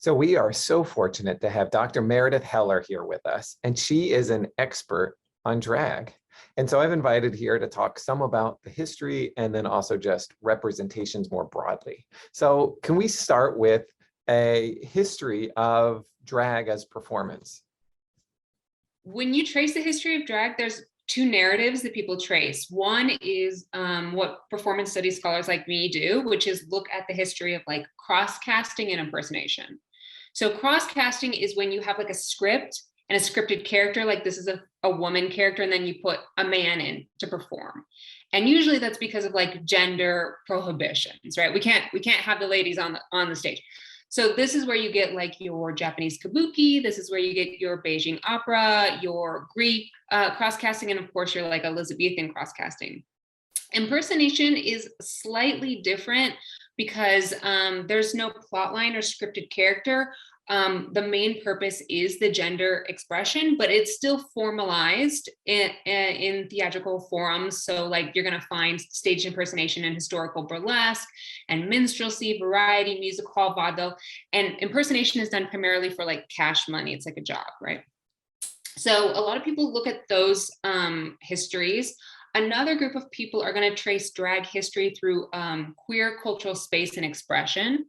So we are so fortunate to have Dr. Meredith Heller here with us, and she is an expert on drag. And so I've invited here to talk some about the history and then also just representations more broadly. So can we start with a history of drag as performance? When you trace the history of drag, there's two narratives that people trace. One is what performance studies scholars like me do, which is look at the history of like cross-casting and impersonation. So cross-casting is when you have like a script and a scripted character, like this is a woman character, and then you put a man in to perform. And usually that's because of like gender prohibitions, right? We can't have the ladies on the stage. So this is where you get like your Japanese kabuki. This is where you get your Beijing opera, your Greek cross-casting, and of course your like Elizabethan cross-casting. Impersonation is slightly different because there's no plot line or scripted character. The main purpose is the gender expression, but it's still formalized in theatrical forums. So like you're going to find stage impersonation in historical burlesque and minstrelsy, variety, music hall, vaudeville. And impersonation is done primarily for like cash money. It's like a job, right? So a lot of people look at those histories. Another group of people are going to trace drag history through queer cultural space and expression.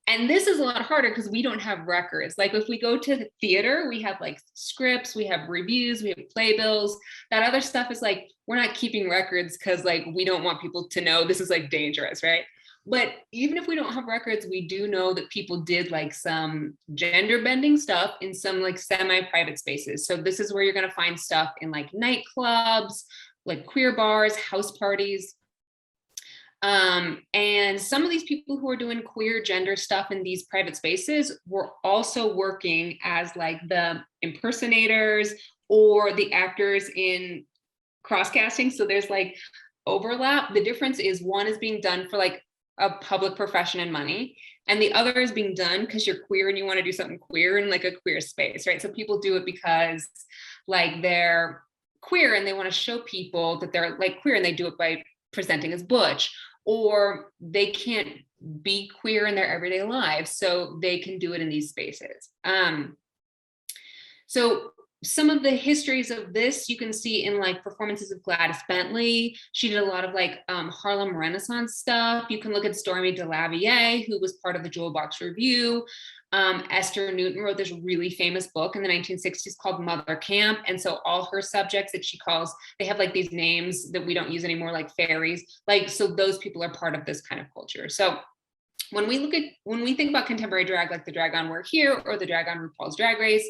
And this is a lot harder because we don't have records. Like if we go to the theater, we have like scripts, we have reviews, we have playbills. That other stuff is like, we're not keeping records because like we don't want people to know this is like dangerous, right? But even if we don't have records, we do know that people did like some gender bending stuff in some like semi-private spaces. So this is where you're going to find stuff in like nightclubs, like queer bars, house parties. And some of these people who are doing queer gender stuff in these private spaces were also working as like the impersonators or the actors in cross-casting. So there's like overlap. The difference is one is being done for like a public profession and money, and the other is being done because you're queer and you want to do something queer in like a queer space, right? So people do it because like they're queer and they want to show people that they're like queer, and they do it by presenting as butch, or they can't be queer in their everyday lives, so they can do it in these spaces. So some of the histories of this you can see in like performances of Gladys Bentley. She did a lot of like Harlem Renaissance stuff. You can look at Stormy DeLavier, who was part of the Jewel Box Review. Esther Newton wrote this really famous book in the 1960s called Mother Camp. And so all her subjects that she calls, they have like these names that we don't use anymore, like fairies. Like, so those people are part of this kind of culture. So when we think about contemporary drag, like the drag on We're Here or the drag on RuPaul's Drag Race,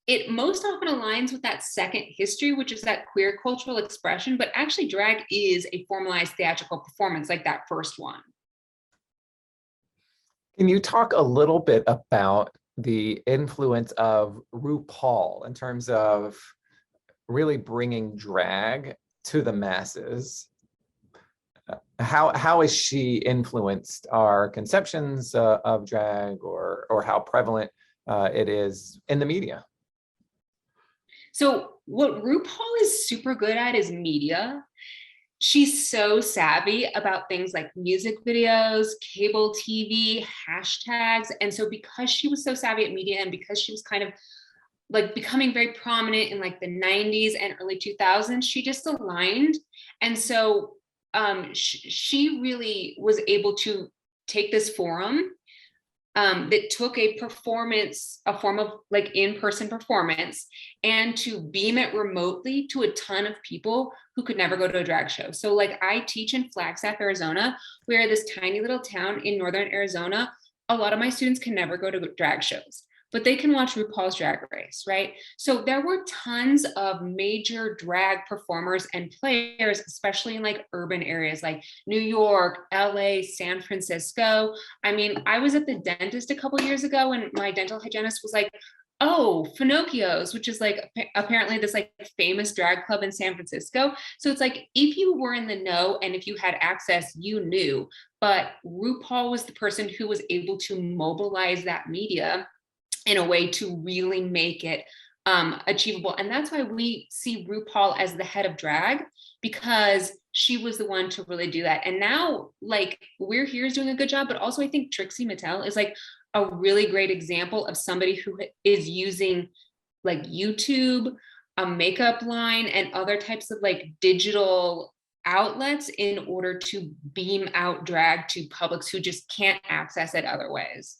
it most often aligns with that second history, which is that queer cultural expression, but actually drag is a formalized theatrical performance like that first one. Can you talk a little bit about the influence of RuPaul in terms of really bringing drag to the masses? How has she influenced our conceptions of drag, or how prevalent it is in the media? So what RuPaul is super good at is media. She's so savvy about things like music videos, cable TV, hashtags. And so because she was so savvy at media, and because she was kind of like becoming very prominent in like the 90s and early 2000s, she just aligned. And so she really was able to take this forum that took a form of like in-person performance, and to beam it remotely to a ton of people who could never go to a drag show. So like I teach in Flagstaff, Arizona. We are this tiny little town in northern Arizona. A lot of my students can never go to drag shows, but they can watch RuPaul's Drag Race, right? So there were tons of major drag performers and players, especially in like urban areas like New York, LA, San Francisco. I mean, I was at the dentist a couple years ago, and my dental hygienist was like, oh, Finocchio's, which is like apparently this like famous drag club in San Francisco. So it's like, if you were in the know and if you had access, you knew. But RuPaul was the person who was able to mobilize that media in a way to really make it achievable. And that's why we see RuPaul as the head of drag, because she was the one to really do that. And now like We're Here is doing a good job, but also I think Trixie Mattel is like a really great example of somebody who is using like YouTube, a makeup line, and other types of like digital outlets in order to beam out drag to publics who just can't access it other ways.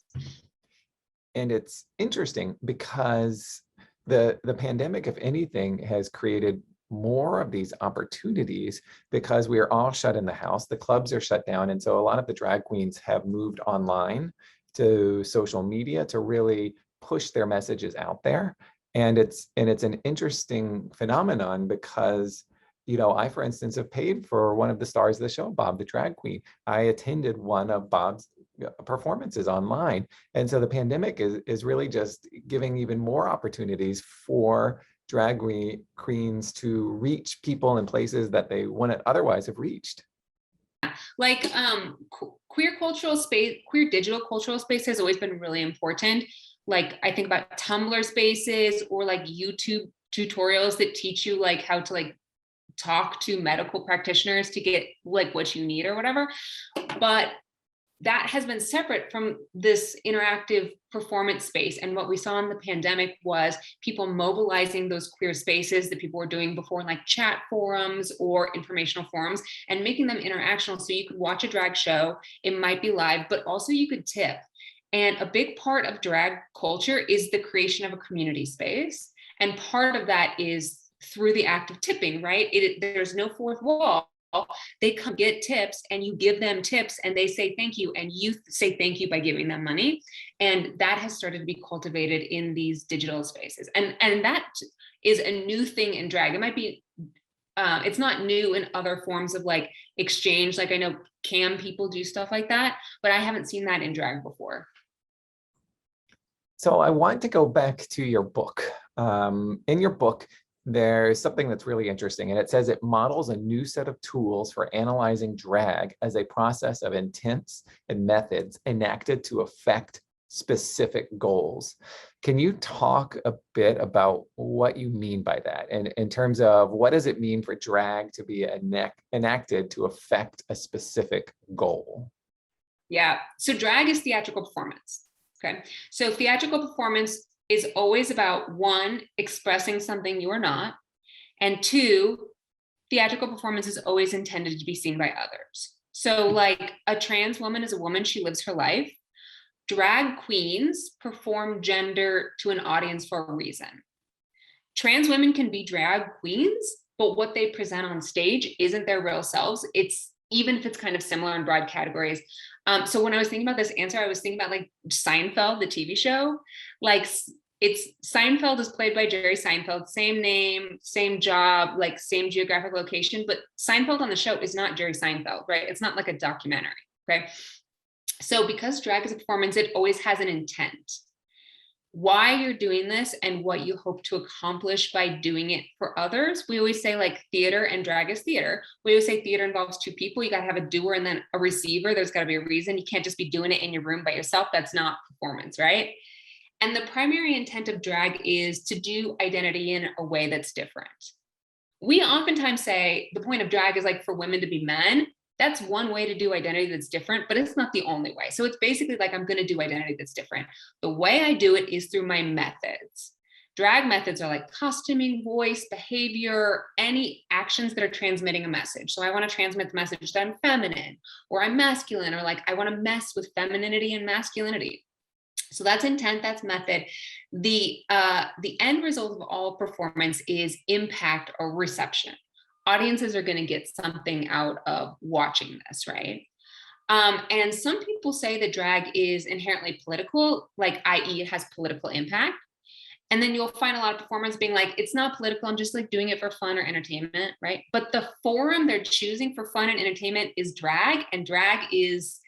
And it's interesting because the pandemic, if anything, has created more of these opportunities because we are all shut in the house. The clubs are shut down. And so a lot of the drag queens have moved online to social media to really push their messages out there. And it's an interesting phenomenon because, you know, I, for instance, have paid for one of the stars of the show, Bob the Drag Queen. I attended one of Bob's performances online. And so the pandemic is really just giving even more opportunities for drag queens to reach people in places that they wouldn't otherwise have reached. Like queer cultural space, queer digital cultural space has always been really important. Like I think about Tumblr spaces or like YouTube tutorials that teach you like how to like talk to medical practitioners to get like what you need or whatever. But that has been separate from this interactive performance space. And what we saw in the pandemic was people mobilizing those queer spaces that people were doing before in like chat forums or informational forums and making them interactional. So you could watch a drag show, it might be live, but also you could tip. And a big part of drag culture is the creation of a community space. And part of that is through the act of tipping, right? There's no fourth wall. They come get tips and you give them tips and they say thank you and you say thank you by giving them money. And that has started to be cultivated in these digital spaces. And that is a new thing in drag. It might be, it's not new in other forms of like exchange. Like I know cam people do stuff like that, but I haven't seen that in drag before. So I want to go back to your book. In your book, there's something that's really interesting, and it says it models a new set of tools for analyzing drag as a process of intents and methods enacted to affect specific goals. Can you talk a bit about what you mean by that? And in terms of what does it mean for drag to be enacted to affect a specific goal? Yeah, so drag is theatrical performance. Okay, so theatrical performance is always about one, expressing something you are not, and two, theatrical performance is always intended to be seen by others. So like a trans woman is a woman, she lives her life. Drag queens perform gender to an audience for a reason. Trans women can be drag queens, but what they present on stage isn't their real selves. It's even if it's kind of similar in broad categories. So when I was thinking about this answer, I was thinking about like Seinfeld, the TV show. Like it's Seinfeld is played by Jerry Seinfeld, same name, same job, like same geographic location, but Seinfeld on the show is not Jerry Seinfeld, right? It's not like a documentary, okay? So because drag is a performance, it always has an intent. Why you're doing this and what you hope to accomplish by doing it for others. We always say like theater and drag is theater. We always say theater involves two people. You got to have a doer and then a receiver. There's got to be a reason. You can't just be doing it in your room by yourself. That's not performance, right? And the primary intent of drag is to do identity in a way that's different. We oftentimes say the point of drag is like for women to be men. That's one way to do identity that's different, but it's not the only way. So it's basically like, I'm going to do identity that's different. The way I do it is through my methods. Drag methods are like costuming, voice, behavior, any actions that are transmitting a message. So I want to transmit the message that I'm feminine or I'm masculine, or like I want to mess with femininity and masculinity. So that's intent, that's method. The end result of all performance is impact or reception. Audiences are going to get something out of watching this, right? And some people say that drag is inherently political, like i.e. it has political impact. And then you'll find a lot of performers being like, it's not political, I'm just like doing it for fun or entertainment, right? But the forum they're choosing for fun and entertainment is drag, and drag is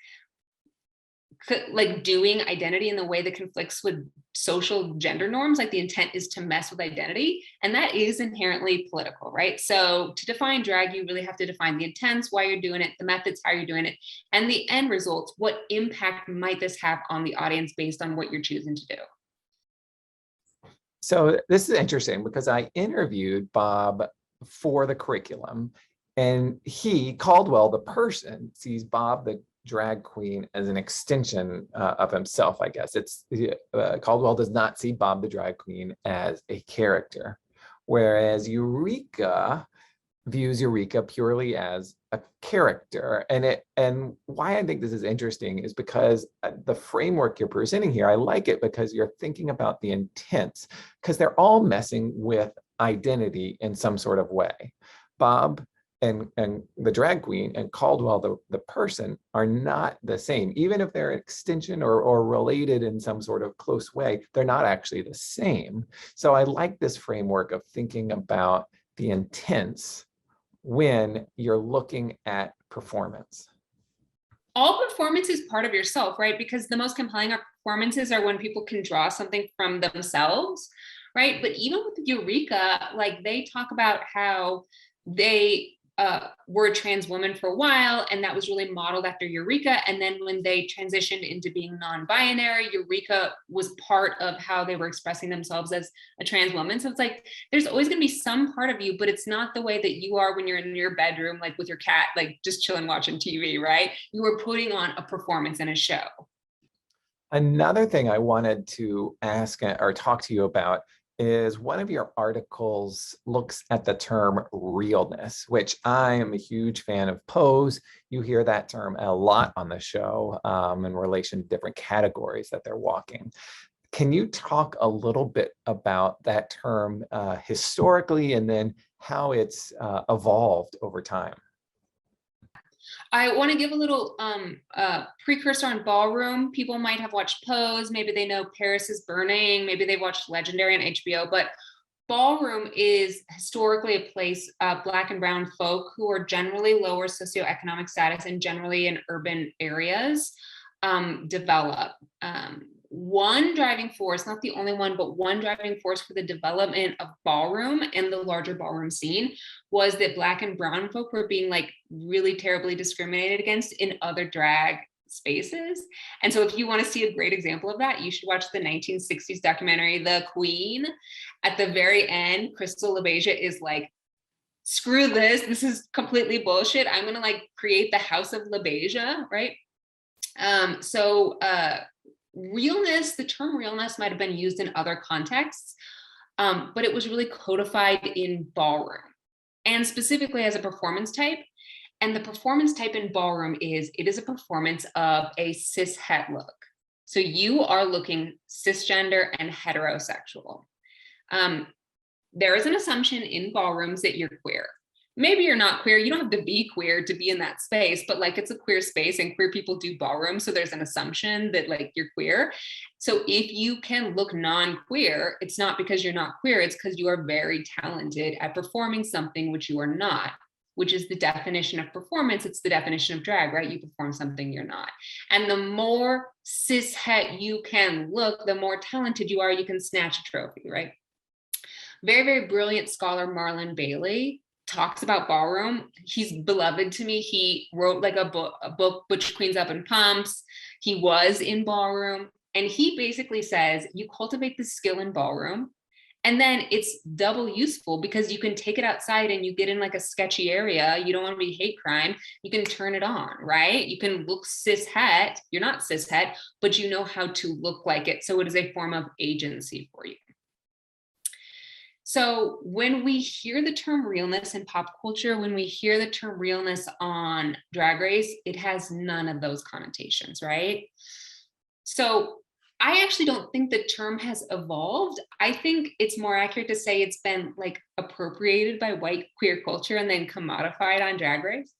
like doing identity in the way that conflicts with social gender norms. Like the intent is to mess with identity, and that is inherently political, right? So to define drag, you really have to define the intents, why you're doing it, the methods, how you're doing it, and the end results. What impact might this have on the audience based on what you're choosing to do? So this is interesting because I interviewed Bob for the curriculum, and he, Caldwell, the person, sees Bob, drag queen as an extension of himself, I guess. Caldwell does not see Bob the drag queen as a character, whereas Eureka views Eureka purely as a character. And why I think this is interesting is because the framework you're presenting here, I like it because you're thinking about the intents, because they're all messing with identity in some sort of way. Bob and the drag queen and Caldwell, the person, are not the same. Even if they're extension or related in some sort of close way, they're not actually the same. So I like this framework of thinking about the intents when you're looking at performance. All performance is part of yourself, right? Because the most compelling performances are when people can draw something from themselves, right? But even with Eureka, like they talk about how they were a trans woman for a while, and that was really modeled after Eureka. And then when they transitioned into being non-binary, Eureka was part of how they were expressing themselves as a trans woman. So it's like, there's always going to be some part of you, but it's not the way that you are when you're in your bedroom, like with your cat, like just chilling, watching TV, right? You were putting on a performance in a show. Another thing I wanted to ask or talk to you about is one of your articles looks at the term realness, which I am a huge fan of pose. You hear that term a lot on the show in relation to different categories that they're walking. Can you talk a little bit about that term historically and then how it's evolved over time? I want to give a little precursor on ballroom. People might have watched Pose, maybe they know Paris is Burning, maybe they watched Legendary on HBO, but ballroom is historically a place Black and brown folk who are generally lower socioeconomic status and generally in urban areas develop. One driving force, not the only one, but one driving force for the development of ballroom and the larger ballroom scene was that Black and brown folk were being like really terribly discriminated against in other drag spaces. And so if you want to see a great example of that, you should watch the 1960s documentary, The Queen. At the very end, Crystal LaBeija is like, screw this, this is completely bullshit. I'm going to like create the House of LaBeija, right? Realness, the term realness might have been used in other contexts, but it was really codified in ballroom and specifically as a performance type. And the performance type in ballroom is, it is a performance of a cis het look. So you are looking cisgender and heterosexual. There is an assumption in ballrooms that you're queer. Maybe you're not queer, you don't have to be queer to be in that space, but like it's a queer space and queer people do ballroom. So there's an assumption that like you're queer. So if you can look non-queer, it's not because you're not queer, it's because you are very talented at performing something which you are not, which is the definition of performance. It's the definition of drag, right? You perform something you're not. And the more cis het you can look, the more talented you are, you can snatch a trophy, right? Very, very brilliant scholar Marlon Bailey talks about ballroom. He's beloved to me. He wrote like a book, Butch Queens Up in Pumps. He was in ballroom. And he basically says, you cultivate the skill in ballroom, and then it's double useful because you can take it outside and you get in like a sketchy area. You don't want to be hate crime. You can turn it on, right? You can look cis het. You're not cis het, but you know how to look like it. So it is a form of agency for you. So when we hear the term realness in pop culture, when we hear the term realness on Drag Race, it has none of those connotations, right? So I actually don't think the term has evolved. I think it's more accurate to say it's been like appropriated by white queer culture and then commodified on Drag Race.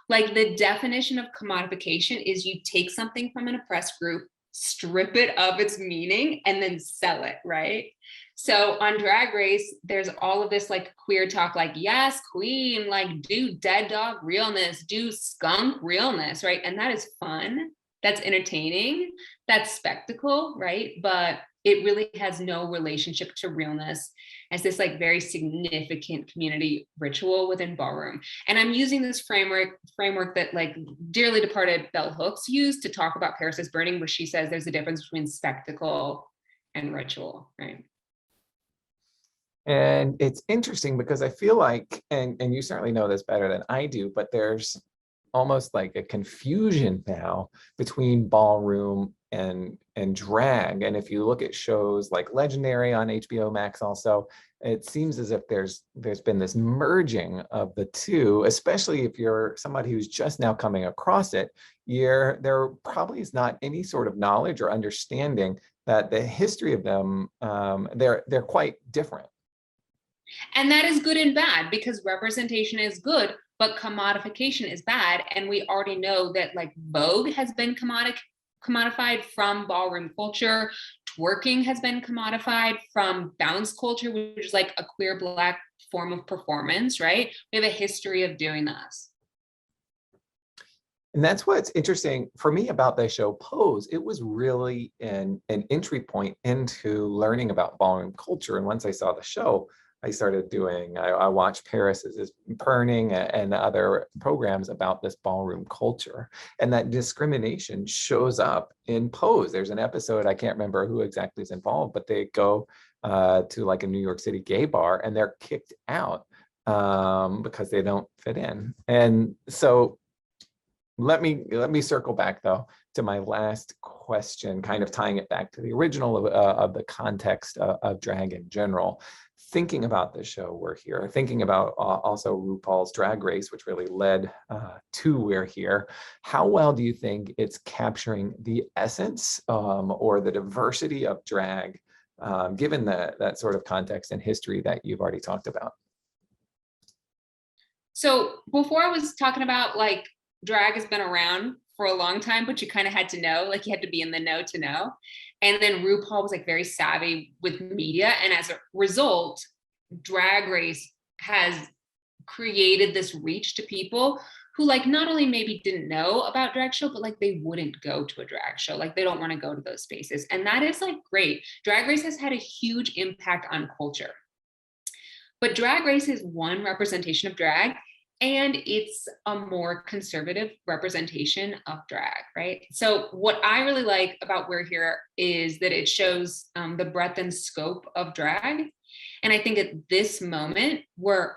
Like the definition of commodification is you take something from an oppressed group, strip it of its meaning, and then sell it, right? So on Drag Race, there's all of this like queer talk, like, yes, queen, like do dead dog realness, do skunk realness, right? And that is fun. That's entertaining. That's spectacle, right? But it really has no relationship to realness as this like very significant community ritual within ballroom. And I'm using this framework that like dearly departed Bell Hooks used to talk about Paris is Burning, where she says there's a difference between spectacle and ritual, right? And it's interesting because I feel like, and you certainly know this better than I do, but there's almost like a confusion now between ballroom and drag. And if you look at shows like Legendary on HBO Max also, it seems as if there's been this merging of the two, especially if you're somebody who's just now coming across it. There probably is not any sort of knowledge or understanding that the history of them, they're quite different. And that is good and bad, because representation is good, but commodification is bad. And we already know that like Vogue has been commodified from ballroom culture. Twerking has been commodified from bounce culture, which is like a queer Black form of performance, right? We have a history of doing this. And that's what's interesting for me about the show Pose. It was really an entry point into learning about ballroom culture. And once I saw the show, I started I watched Paris's Perning and other programs about this ballroom culture. And that discrimination shows up in Pose. There's an episode, I can't remember who exactly is involved, but they go to like a New York City gay bar and they're kicked out because they don't fit in. And so let me circle back though to my last question, kind of tying it back to the original of the context of drag in general. Thinking about the show We're Here, thinking about also RuPaul's Drag Race, which really led to We're Here. How well do you think it's capturing the essence or the diversity of drag, given that sort of context and history that you've already talked about? So before I was talking about like drag has been around for a long time, but you kind of had to know, like you had to be in the know to know. And then RuPaul was like very savvy with media. And as a result, Drag Race has created this reach to people who like not only maybe didn't know about drag show, but like they wouldn't go to a drag show. Like they don't want to go to those spaces. And that is like great. Drag Race has had a huge impact on culture. But Drag Race is one representation of drag, and it's a more conservative representation of drag, right? So what I really like about We're Here is that it shows the breadth and scope of drag. And I think at this moment where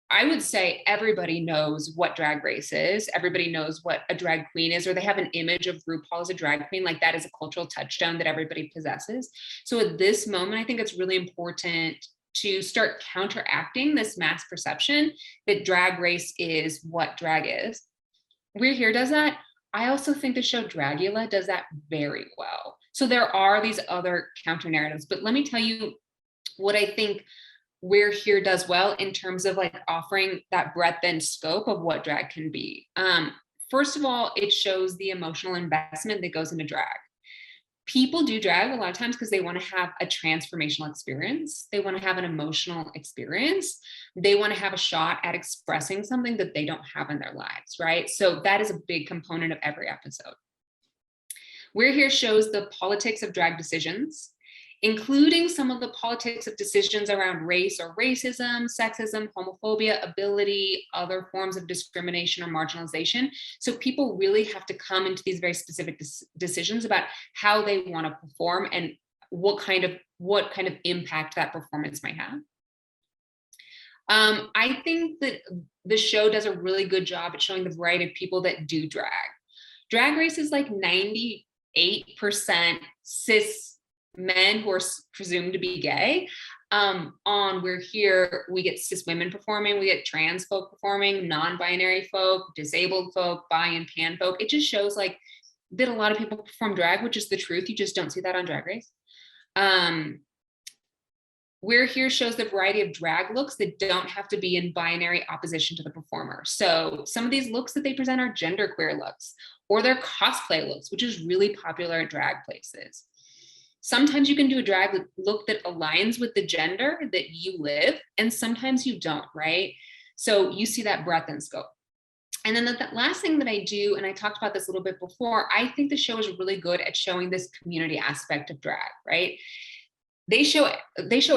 I would say everybody knows what Drag Race is, everybody knows what a drag queen is, or they have an image of RuPaul as a drag queen, like that is a cultural touchstone that everybody possesses. So at this moment, I think it's really important to start counteracting this mass perception that Drag Race is what drag is. We're Here does that. I also think the show Dragula does that very well. So there are these other counter narratives, but let me tell you what I think We're Here does well in terms of like offering that breadth and scope of what drag can be. First of all, it shows the emotional investment that goes into drag. People do drag a lot of times because they want to have a transformational experience. They want to have an emotional experience. They want to have a shot at expressing something that they don't have in their lives, right? So that is a big component of every episode. We're Here shows the politics of drag decisions, including some of the politics of decisions around race or racism, sexism, homophobia, ability, other forms of discrimination or marginalization. So people really have to come into these very specific decisions about how they want to perform and what kind of impact that performance might have. I think that the show does a really good job at showing the variety of people that do drag. Drag Race is like 98% cis men who are presumed to be gay. On We're Here, we get cis women performing, we get trans folk performing, non-binary folk, disabled folk, bi and pan folk. It just shows like that a lot of people perform drag, which is the truth. You just don't see that on Drag Race. We're Here shows the variety of drag looks that don't have to be in binary opposition to the performer. So some of these looks that they present are genderqueer looks, or they're cosplay looks, which is really popular at drag places. Sometimes you can do a drag look that aligns with the gender that you live, and sometimes you don't, right? So you see that breadth and scope. And then the last thing that I do, and I talked about this a little bit before, I think the show is really good at showing this community aspect of drag, right? They show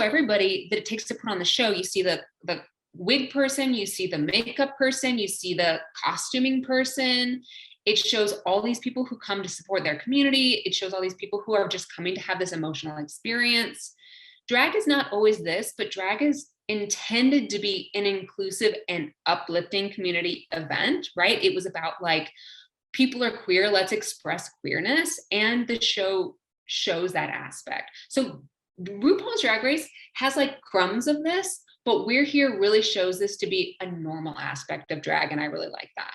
everybody that it takes to put on the show. You see the wig person, you see the makeup person, you see the costuming person. It shows all these people who come to support their community. It shows all these people who are just coming to have this emotional experience. Drag is not always this, but drag is intended to be an inclusive and uplifting community event, right? It was about like, people are queer, let's express queerness. And the show shows that aspect. So RuPaul's Drag Race has like crumbs of this, but We're Here really shows this to be a normal aspect of drag. And I really like that.